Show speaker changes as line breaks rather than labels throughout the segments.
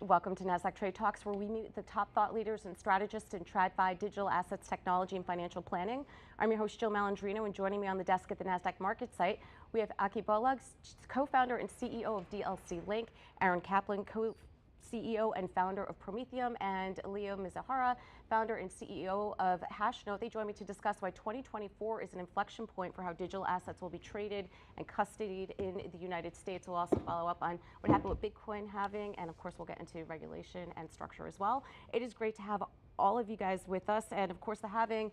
Welcome to Nasdaq TradeTalks, where we meet with the top thought leaders and strategists in TradFi, digital assets, technology, and financial planning. I'm your host, Jill Malandrino, and joining me on the desk at the Nasdaq market site, we have Aki Balogh, co-founder and CEO of DLC Link, Aaron Kaplan, co-CEO and founder of Prometheum, and Leo Mizuhara, founder and CEO of Hashnote. They join me to discuss why 2024 is an inflection point for how digital assets will be traded and custodied in the United States. We'll also follow up on what happened with Bitcoin halving, and of course we'll get into regulation and structure as well. It is great to have all of you guys with us, and of course the halving,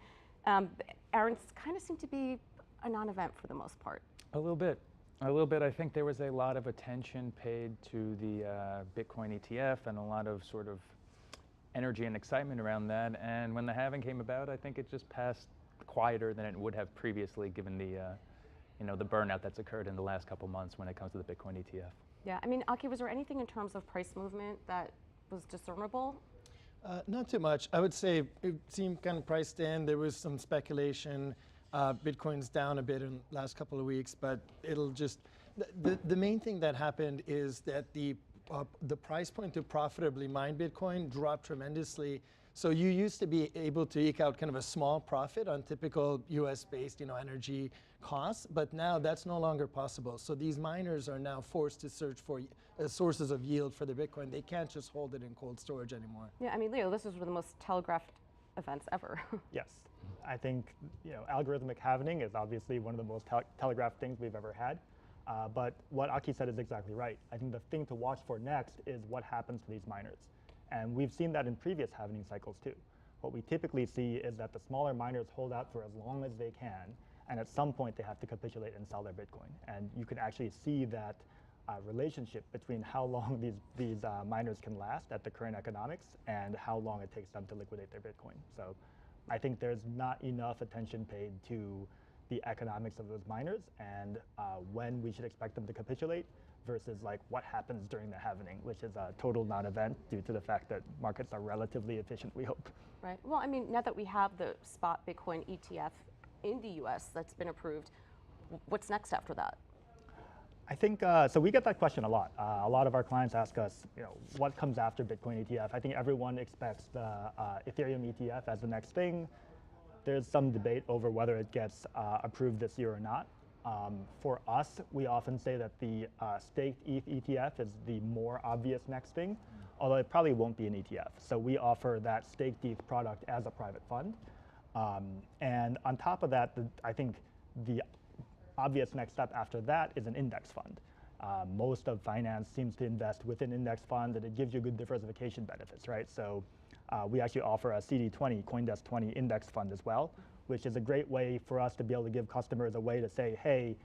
Aaron's kind of seemed to be a non-event for the most part.
A little bit. I think there was a lot of attention paid to the Bitcoin ETF and a lot of sort of energy and excitement around that. And when the halving came about, I think it just passed quieter than it would have previously, given the the burnout that's occurred in the last couple months when it comes to the Bitcoin ETF.
Yeah, I mean, Aki, was there anything in terms of price movement that was discernible?
Not too much. I would say it seemed kind of priced in. There was some speculation. Bitcoin's down a bit in the last couple of weeks, but it'll just, the main thing that happened is that the price point to profitably mine Bitcoin dropped tremendously. So you used to be able to eke out kind of a small profit on typical US-based energy costs, but now that's no longer possible. So these miners are now forced to search for sources of yield for their Bitcoin. They can't just hold it in cold storage anymore.
Yeah, I mean, Leo, this is one of the most telegraphed events ever.
Yes. I think algorithmic halving is obviously one of the most telegraphed things we've ever had. But what Aki said is exactly right. I think the thing to watch for next is what happens to these miners. And we've seen that in previous halving cycles too. What we typically see is that the smaller miners hold out for as long as they can, and at some point they have to capitulate and sell their Bitcoin. And you can actually see that relationship between how long these miners can last at the current economics and how long it takes them to liquidate their Bitcoin. So I think there's not enough attention paid to the economics of those miners and when we should expect them to capitulate versus like what happens during the halving, which is a total non-event due to the fact that markets are relatively efficient, we hope.
Right. Well, I mean, now that we have the spot Bitcoin ETF in the US that's been approved, what's next after that?
I think, so we get that question a lot. A lot of our clients ask us, what comes after Bitcoin ETF? I think everyone expects the Ethereum ETF as the next thing. There's some debate over whether it gets approved this year or not. For us, we often say that the staked ETH ETF is the more obvious next thing, although it probably won't be an ETF. So we offer that staked ETH product as a private fund. And on top of that, I think the obvious next step after that is an index fund. Most of finance seems to invest within index funds, and it gives you good diversification benefits, right? So we actually offer a CD20, CoinDesk 20 index fund as well, which is a great way for us to be able to give customers a way to say, hey,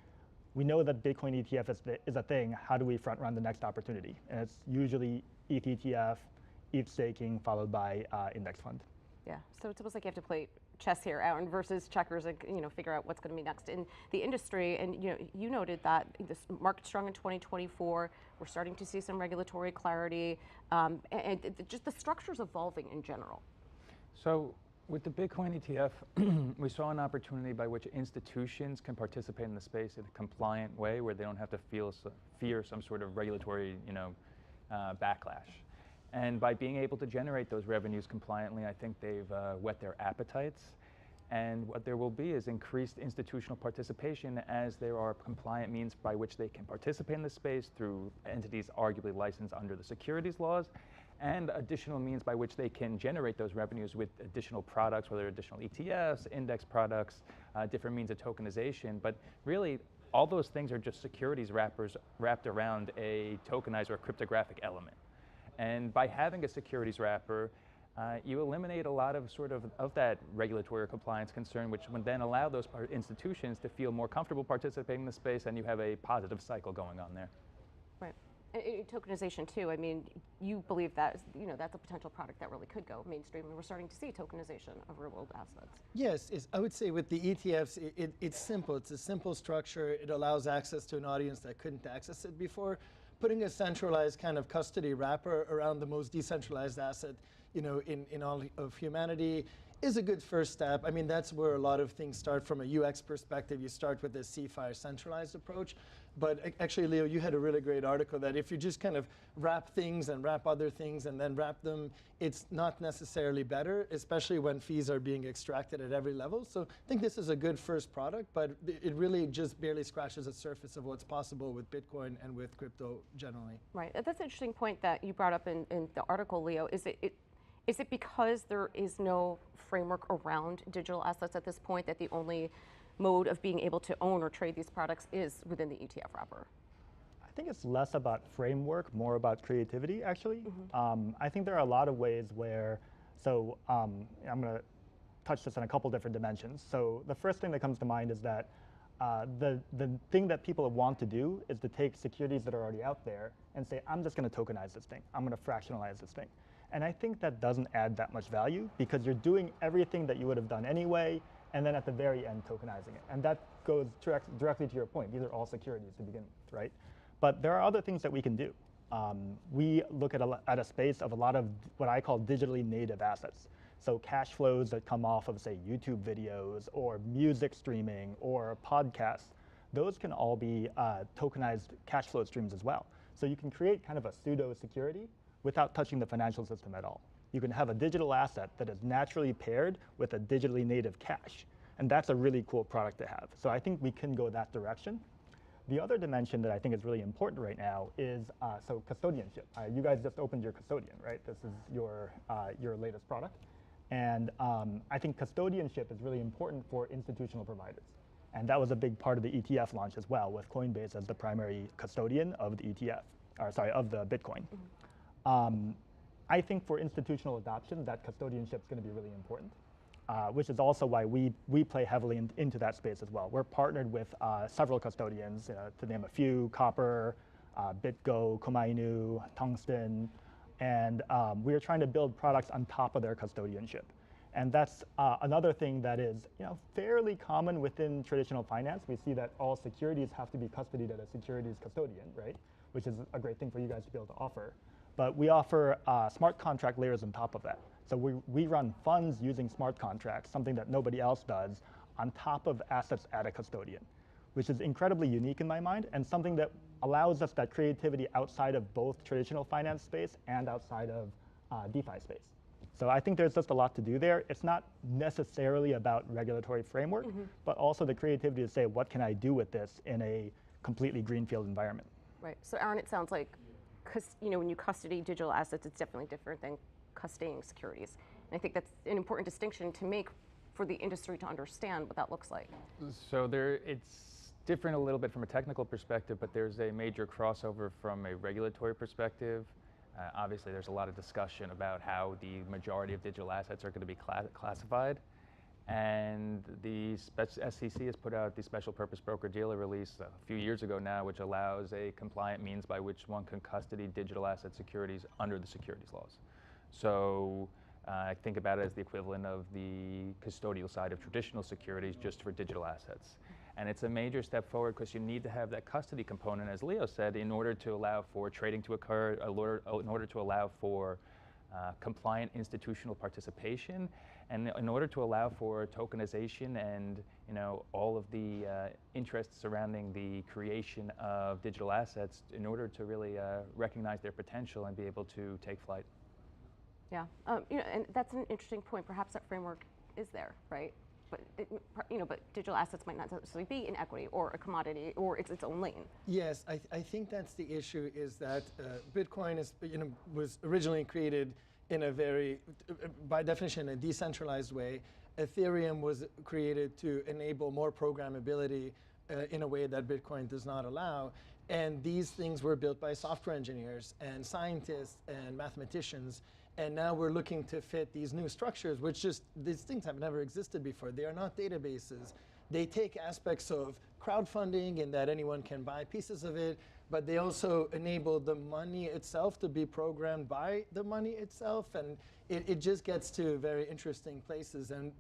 we know that Bitcoin ETF is a thing. How do we front run the next opportunity? And it's usually ETH ETF, ETH staking, followed by index fund.
Yeah, so it's almost like you have to play chess here, Aaron, versus checkers, and figure out what's going to be next in the industry. And you noted that this market's strong in 2024. We're starting to see some regulatory clarity, and just the structure's evolving in general.
So with the Bitcoin ETF, we saw an opportunity by which institutions can participate in the space in a compliant way, where they don't have to fear some sort of regulatory backlash. And by being able to generate those revenues compliantly, I think they've whet their appetites. And what there will be is increased institutional participation, as there are compliant means by which they can participate in the space through entities arguably licensed under the securities laws, and additional means by which they can generate those revenues with additional products, whether additional ETFs, index products, different means of tokenization. But really, all those things are just securities wrappers wrapped around a tokenized or cryptographic element. And by having a securities wrapper, you eliminate a lot of that regulatory or compliance concern, which would then allow those institutions to feel more comfortable participating in the space, and you have a positive cycle going on there.
Right. Tokenization too. I mean, you believe that that's a potential product that really could go mainstream, and we're starting to see tokenization of real-world assets.
Yes, I would say with the ETFs, it's simple. It's a simple structure. It allows access to an audience that couldn't access it before. Putting a centralized kind of custody wrapper around the most decentralized asset, in all of humanity, is a good first step. I mean, that's where a lot of things start from a UX perspective. You start with the CFI centralized approach. But actually, Leo, you had a really great article that if you just kind of wrap things and wrap other things and then wrap them, it's not necessarily better, especially when fees are being extracted at every level. So I think this is a good first product, but it really just barely scratches the surface of what's possible with Bitcoin and with crypto generally.
Right. That's an interesting point that you brought up in the article, Leo. Is it because there is no framework around digital assets at this point that the only mode of being able to own or trade these products is within the ETF wrapper?
I think it's less about framework, more about creativity, actually. I think there are a lot of ways where, I'm going to touch this on a couple different dimensions. So the first thing that comes to mind is that the thing that people want to do is to take securities that are already out there and say, I'm just going to tokenize this thing. I'm going to fractionalize this thing. And I think that doesn't add that much value because you're doing everything that you would have done anyway, and then at the very end tokenizing it. And that goes directly to your point. These are all securities to begin with, right? But there are other things that we can do. We look at a space of a lot of what I call digitally native assets. So cash flows that come off of, say, YouTube videos or music streaming or podcasts, those can all be tokenized cash flow streams as well. So you can create kind of a pseudo security without touching the financial system at all. You can have a digital asset that is naturally paired with a digitally native cash. And that's a really cool product to have. So I think we can go that direction. The other dimension that I think is really important right now is custodianship. You guys just opened your custodian, right? This is your latest product. And I think custodianship is really important for institutional providers. And that was a big part of the ETF launch as well, with Coinbase as the primary custodian of the ETF, of the Bitcoin. I think for institutional adoption, that custodianship is going to be really important, which is also why we play heavily into that space as well. We're partnered with several custodians, to name a few: Copper, BitGo, Komainu, Tungsten, and we're trying to build products on top of their custodianship. And that's another thing that is fairly common within traditional finance. We see that all securities have to be custodied at a securities custodian, right? Which is a great thing for you guys to be able to offer. But we offer smart contract layers on top of that. So we run funds using smart contracts, something that nobody else does, on top of assets at a custodian, which is incredibly unique in my mind and something that allows us that creativity outside of both traditional finance space and outside of DeFi space. So I think there's just a lot to do there. It's not necessarily about regulatory framework, but also the creativity to say, what can I do with this in a completely greenfield environment?
Right. So Aaron, it sounds like when you custody digital assets, it's definitely different than custodying securities. And I think that's an important distinction to make for the industry to understand what that looks like.
So it's different a little bit from a technical perspective, but there's a major crossover from a regulatory perspective. Obviously, there's a lot of discussion about how the majority of digital assets are going to be classified. And the SEC has put out the special purpose broker-dealer release a few years ago now, which allows a compliant means by which one can custody digital asset securities under the securities laws. So I think about it as the equivalent of the custodial side of traditional securities just for digital assets. And it's a major step forward because you need to have that custody component, as Leo said, in order to allow for trading to occur, in order to allow for compliant institutional participation, and in order to allow for tokenization and all of the interests surrounding the creation of digital assets, in order to really recognize their potential and be able to take flight.
Yeah, and that's an interesting point. Perhaps that framework is there, right? But but digital assets might not necessarily be an equity or a commodity, or it's its own lane.
Yes, I think that's the issue. Is that Bitcoin is was originally created in a very, by definition, a decentralized way. Ethereum was created to enable more programmability in a way that Bitcoin does not allow. And these things were built by software engineers and scientists and mathematicians. And now we're looking to fit these new structures, which these things have never existed before. They are not databases. they take aspects of crowdfunding in that anyone can buy pieces of it, but they also enable the money itself to be programmed by the money itself, and it just gets to very interesting places. And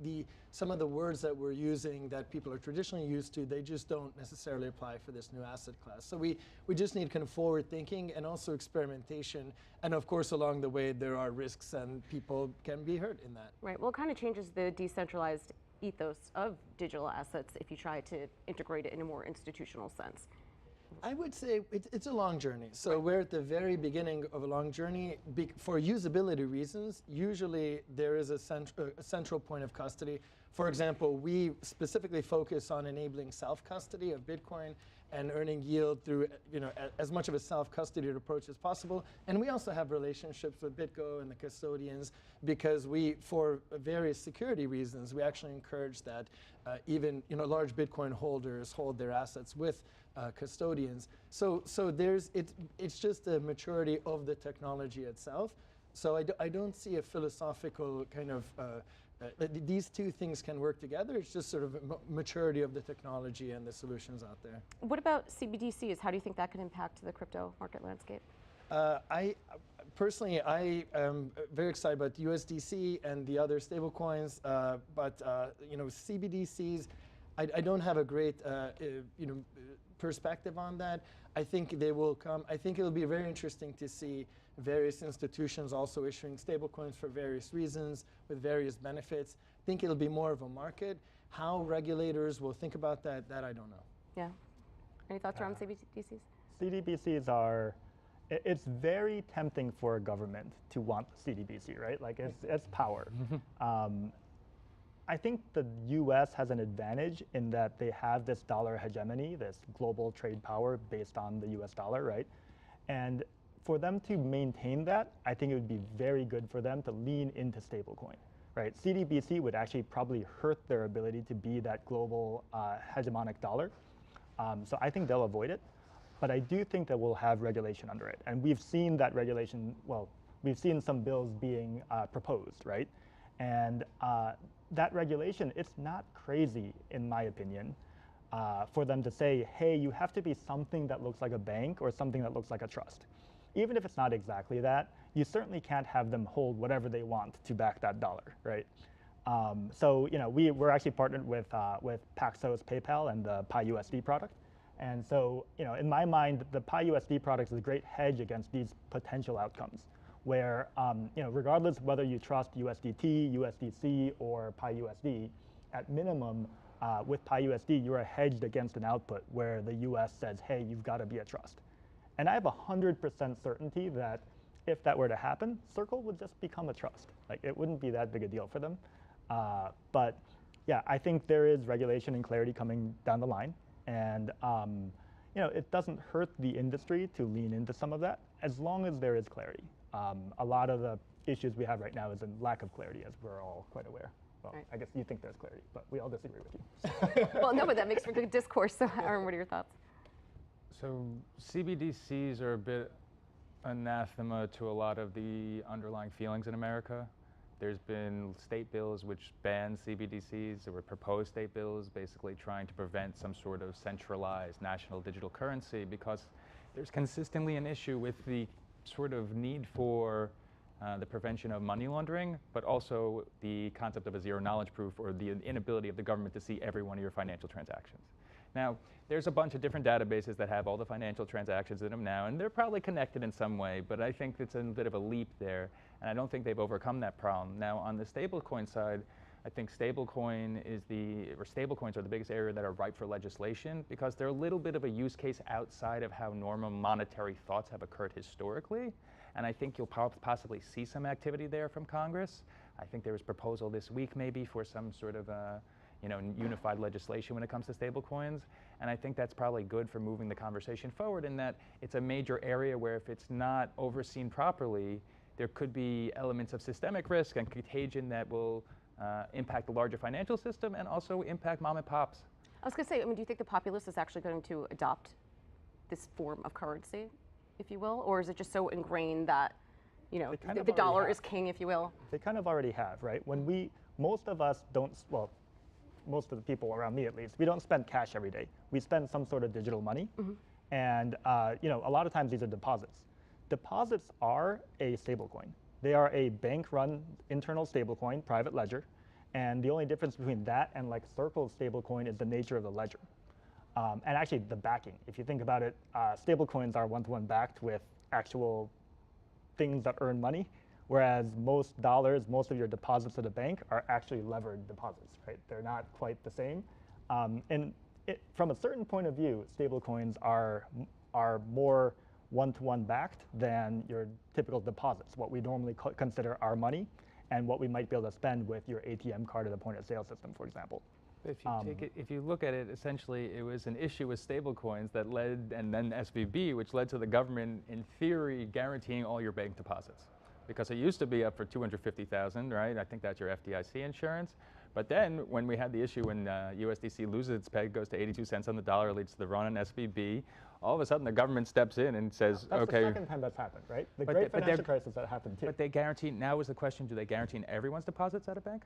some of the words that we're using that people are traditionally used to, they just don't necessarily apply for this new asset class. So we just need kind of forward thinking and also experimentation. And of course, along the way, there are risks and people can be hurt in that.
Right, well, it kind of changes the decentralized ethos of digital assets if you try to integrate it in a more institutional sense.
I would say it's a long journey. So we're at the very beginning of a long journey. For usability reasons, usually there is a central point of custody. For example, we specifically focus on enabling self-custody of Bitcoin and earning yield through as much of a self-custodied approach as possible. And we also have relationships with BitGo and the custodians because for various security reasons, we actually encourage that even large Bitcoin holders hold their assets with custodians. So it's just a maturity of the technology itself. So I don't see a philosophical kind of, these two things can work together. It's just sort of maturity of the technology and the solutions out there.
What about CBDCs? How do you think that could impact the crypto market landscape?
Personally, I am very excited about USDC and the other stablecoins, but CBDCs, I don't have a great perspective on that. I think they will come. I think it'll be very interesting to see various institutions also issuing stablecoins for various reasons with various benefits. I think it'll be more of a market. How regulators will think about that, I don't know. Yeah.
Any thoughts around CBDCs?
CBDCs are, it's very tempting for a government to want CBDC, right? Like it's power. I think the US has an advantage in that they have this dollar hegemony, this global trade power based on the US dollar, right? And for them to maintain that, I think it would be very good for them to lean into stablecoin, right? CBDC would actually probably hurt their ability to be that global hegemonic dollar. So I think they'll avoid it. But I do think that we'll have regulation under it. And we've seen that regulation, well, we've seen some bills being proposed, right? And that regulation, it's not crazy, in my opinion, for them to say, hey, you have to be something that looks like a bank or something that looks like a trust. Even if it's not exactly that, you certainly can't have them hold whatever they want to back that dollar, right? So we're actually partnered with Paxos PayPal and the PiUSD product. And so in my mind, the PiUSD product is a great hedge against these potential outcomes where regardless of whether you trust USDT, USDC, or PiUSD, at minimum, with PiUSD, you are hedged against an output where the US says, hey, you've got to be a trust. And I have 100% certainty that if that were to happen, Circle would just become a trust. Like it wouldn't be that big a deal for them. But yeah, I think there is regulation and clarity coming down the line. And it doesn't hurt the industry to lean into some of that as long as there is clarity. A lot of the issues we have right now is a lack of clarity, as we're all quite aware. Well, right. I guess you think there's clarity, but we all disagree with you.
Well, no, but that makes for good discourse. So, Aaron, what are your thoughts?
So CBDCs are a bit anathema to a lot of the underlying feelings in America. There's been state bills which ban CBDCs. There were proposed state bills basically trying to prevent some sort of centralized national digital currency because there's consistently an issue with the sort of need for the prevention of money laundering, but also the concept of a zero knowledge proof or the inability of the government to see every one of your financial transactions. Now, there's a bunch of different databases that have all the financial transactions in them now, and they're probably connected in some way, but I think it's a bit of a leap there, and I don't think they've overcome that problem. Now, on the stablecoin side, I think stablecoins are the biggest area that are ripe for legislation because they're a little bit of a use case outside of how normal monetary thoughts have occurred historically, and I think you'll possibly see some activity there from Congress. I think there was a proposal this week maybe for some sort of unified legislation when it comes to stablecoins, and I think that's probably good for moving the conversation forward in that it's a major area where if it's not overseen properly, there could be elements of systemic risk and contagion that will impact the larger financial system and also impact mom and pops.
I was going to say, do you think the populace is actually going to adopt this form of currency, if you will, or is it just so ingrained that the dollar is king, if you will?
They kind of already have, right? When most of us don't, well, most of the people around me at least, we don't spend cash every day. We spend some sort of digital money. And you know, a lot of times these are deposits. Deposits are a stablecoin. They are a bank-run internal stablecoin, private ledger. And the only difference between that and like Circle's stablecoin is the nature of the ledger. And actually the backing. If you think about it, stablecoins are one-to-one backed with actual things that earn money, whereas most dollars, most of your deposits at a bank are actually levered deposits, right? They're not quite the same. And from a certain point of view, stablecoins are more one-to-one backed than your typical deposits, what we normally consider our money, and what we might be able to spend with your ATM card at a point-of-sale system, for example.
If you take it, if you look at it, essentially it was an issue with stablecoins that led, and then SVB, which led to the government, in theory, guaranteeing all your bank deposits. Because it used to be up for $250,000, right? I think that's your FDIC insurance. But then when we had the issue when USDC loses its peg, goes to 82 cents on the dollar, leads to the run on SVB, all of a sudden the government steps in and says,
that's
okay.
the second time that's happened, right? The great financial crisis that happened too.
But they guarantee, now is the question, do they guarantee everyone's deposits at a bank?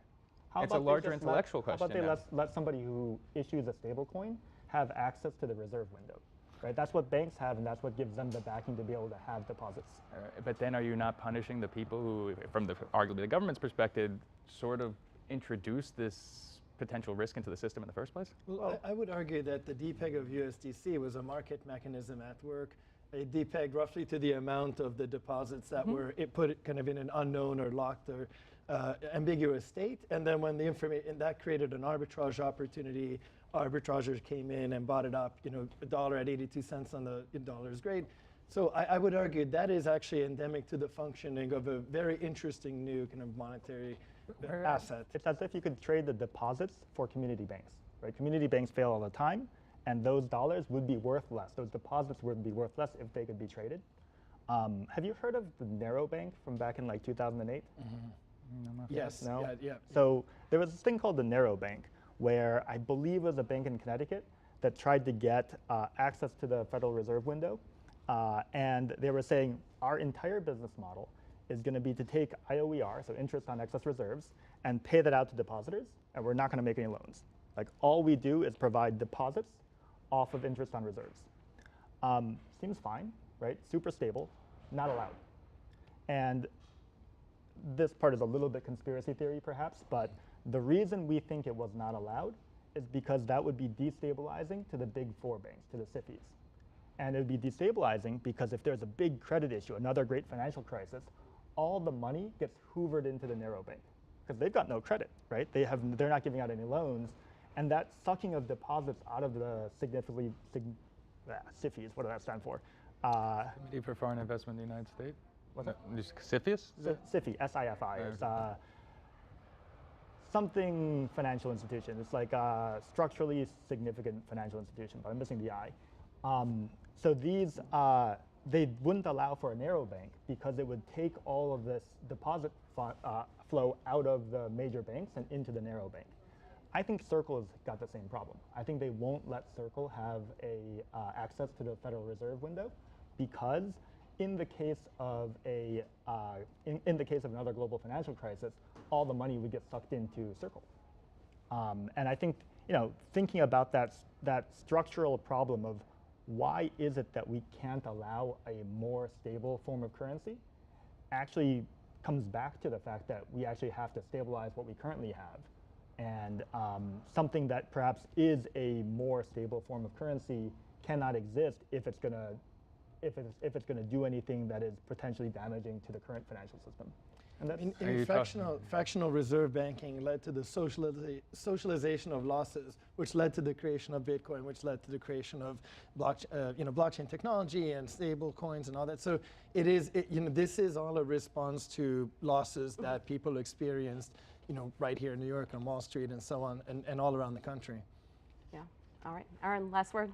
How
It's a larger intellectual question.
How about they let somebody who issues a stablecoin have access to the reserve window? Right? That's what banks have, and that's what gives them the backing to be able to have deposits.
But then are you not punishing the people who, from the arguably the government's perspective, sort of introduced this potential risk into the system in the first place?
Well, I would argue that the depeg of USDC was a market mechanism at work. It depegged roughly to the amount of the deposits that were put kind of in an unknown or locked or ambiguous state. And then when the information, that created an arbitrage opportunity. Arbitragers came in and bought it up, you know, $1 at 82 cents on the dollar's grade. So I would argue that is actually endemic to the functioning of a very interesting new kind of monetary asset.
It's as if you could trade the deposits for community banks, right? Community banks fail all the time, and those dollars would be worth less. Those deposits would be worth less if they could be traded. Have you heard of the narrow bank from back in like 2008?
Yes.
No?
Yeah.
So there was this thing called the narrow bank, where I believe it was a bank in Connecticut that tried to get access to the Federal Reserve window. And they were saying, our entire business model is going to be to take IOER, so interest on excess reserves, and pay that out to depositors, and we're not going to make any loans. Like, all we do is provide deposits off of interest on reserves. Seems fine, right? Super stable, not allowed. And this part is a little bit conspiracy theory, perhaps, but the reason we think it was not allowed is because that would be destabilizing to the big four banks, to the SIFIs. And it would be destabilizing because if there's a big credit issue, another great financial crisis, all the money gets hoovered into the narrow bank because they've got no credit, right? They're not giving out any loans. And that sucking of deposits out of the SIFIs, what does that stand for?
Committee for Foreign Investment in the United States? What's that? CFIUS?
SIFI, S-I-F-I. It's something financial institution. It's like a structurally significant financial institution, but I'm missing the I. So these, they wouldn't allow for a narrow bank because it would take all of this deposit flow out of the major banks and into the narrow bank. I think Circle has got the same problem. I think they won't let Circle have access to the Federal Reserve window because in the case of in the case of another global financial crisis, all the money would get sucked into Circle. And I think, you know, thinking about that structural problem of why is it that we can't allow a more stable form of currency actually comes back to the fact that we actually have to stabilize what we currently have. And something that perhaps is a more stable form of currency cannot exist if it's going to do anything that is potentially damaging to the current financial system. And that's
fractional reserve banking led to the socialization of losses, which led to the creation of Bitcoin, which led to the creation of blockchain technology and stable coins and all that. So this is all a response to losses that people experienced, right here in New York on Wall Street and so on, and all around the country.
Yeah. All right. Aaron, last word.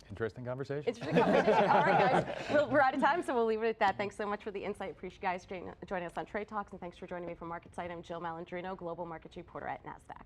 Interesting conversation.
Interesting conversation. All right, guys. We're out of time, so we'll leave it at that. Thanks so much for the insight. Appreciate you guys joining us on Trade Talks, and thanks for joining me from MarketSite. I'm Jill Malandrino, Global Markets Reporter at Nasdaq.